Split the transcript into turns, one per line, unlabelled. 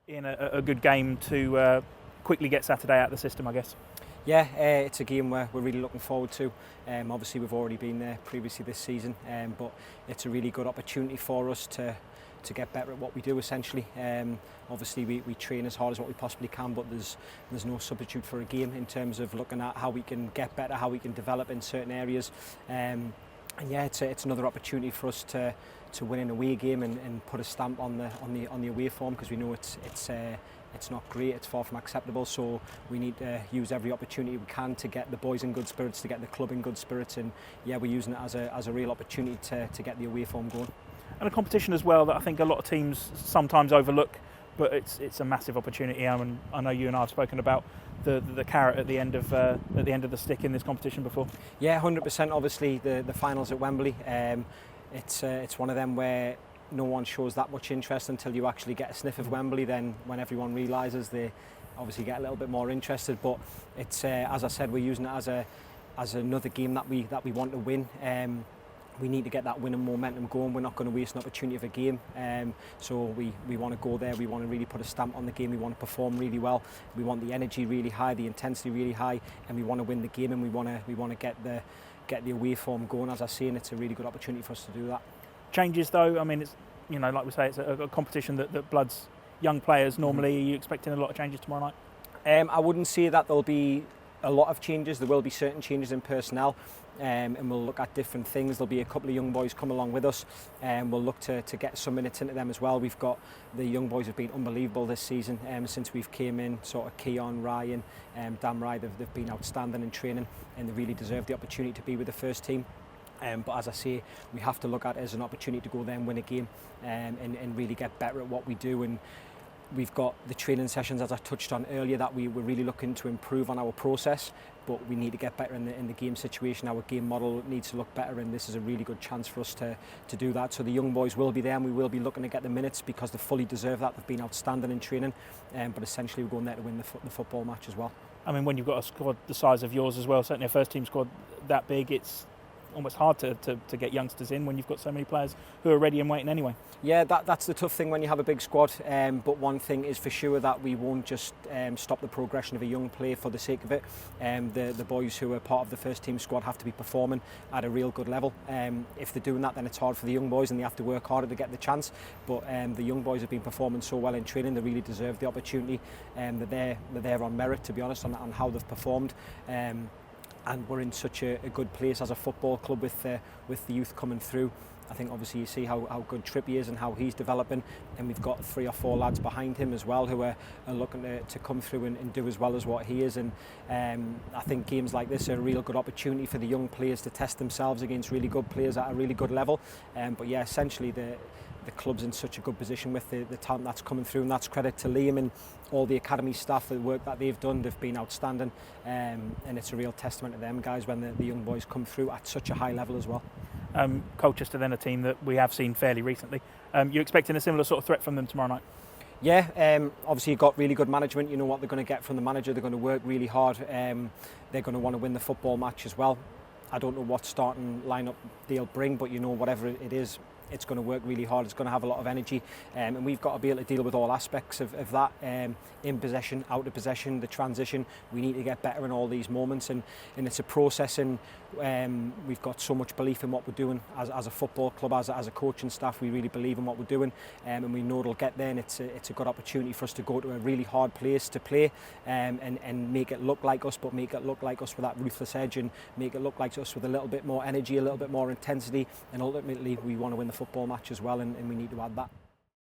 In a good game to quickly get Saturday out of the system, I guess.
Yeah, it's a game we're really looking forward to. Obviously we've already been there previously this season, but it's a really good opportunity for us to get better at what we do essentially. Obviously we train as hard as what we possibly can, but there's no substitute for a game in terms of looking at how we can get better, how we can develop in certain areas. And yeah, it's another opportunity for us to win an away game and put a stamp on the away form, because we know it's not great, it's far from acceptable, so we need to use every opportunity we can to get the boys in good spirits, to get the club in good spirits, and yeah, we're using it as a real opportunity to get the away form going.
And a competition as well that I think a lot of teams sometimes overlook, but it's a massive opportunity. And I know you and I have spoken about the carrot at the end of the stick in this competition before.
Yeah, 100%. Obviously the finals at Wembley, it's one of them where no one shows that much interest until you actually get a sniff of Wembley. Then when everyone realises, they obviously get a little bit more interested. But it's as I said, we're using it as another game that we want to win. We need to get that winning momentum going. We're not going to waste an opportunity of a game. So we want to go there. We want to really put a stamp on the game. We want to perform really well. We want the energy really high, the intensity really high, and we want to win the game. And we want to get the away form going. As I say, and it's a really good opportunity for us to do that.
Changes though. I mean, it's, you know, like we say, it's a competition that bloods young players. Normally, Are you expecting a lot of changes tomorrow night?
I wouldn't say that there'll be a lot of changes. There will be certain changes in personnel, and we'll look at different things. There'll be a couple of young boys come along with us, and we'll look to get some minutes into them as well. We've got the young boys have been unbelievable this season since we've came in. Sort of Keon, Ryan, Dan Rye, they've been outstanding in training, and they really deserve the opportunity to be with the first team. But as I say, we have to look at it as an opportunity to go there and win a game, and really get better at what we do. And we've got the training sessions, as I touched on earlier, that we're really looking to improve on our process, but we need to get better in the game situation. Our game model needs to look better, and this is a really good chance for us to do that. So the young boys will be there, and we will be looking to get the minutes because they fully deserve that. They've been outstanding in training, but essentially we're going there to win the football match as well.
I mean, when you've got a squad the size of yours as well, certainly a first team squad that big, it's almost hard to get youngsters in when you've got so many players who are ready and waiting anyway.
Yeah, that's the tough thing when you have a big squad, but one thing is for sure that we won't just stop the progression of a young player for the sake of it. The boys who are part of the first team squad have to be performing at a real good level. If they're doing that, then it's hard for the young boys and they have to work harder to get the chance, but the young boys have been performing so well in training, they really deserve the opportunity. They're there on merit, to be honest, on how they've performed. And we're in such a good place as a football club with the youth coming through. I think obviously you see how good Trippy is and how he's developing, and we've got 3 or 4 lads behind him as well who are looking to come through and do as well as what he is. And I think games like this are a real good opportunity for the young players to test themselves against really good players at a really good level. But yeah, essentially the club's in such a good position with the talent that's coming through, and that's credit to Liam and all the academy staff, the work that they've done. They've been outstanding, and it's a real testament to them guys when the young boys come through at such a high level as well.
Colchester then, a team that we have seen fairly recently. You expecting a similar sort of threat from them tomorrow night?
Yeah, obviously you've got really good management. You know what they're going to get from the manager. They're going to work really hard. They're going to want to win the football match as well. I don't know what starting lineup they'll bring, but you know, whatever it is, it's going to work really hard. It's going to have a lot of energy, and we've got to be able to deal with all aspects of that, in possession, out of possession, the transition. We need to get better in all these moments, and it's a process, and we've got so much belief in what we're doing as a football club, as a coaching staff. We really believe in what we're doing, and we know it'll get there, and it's a good opportunity for us to go to a really hard place to play, and make it look like us, but make it look like us with that ruthless edge, and make it look like us with a little bit more energy, a little bit more intensity, and ultimately we want to win the football match as well, and we need to add that.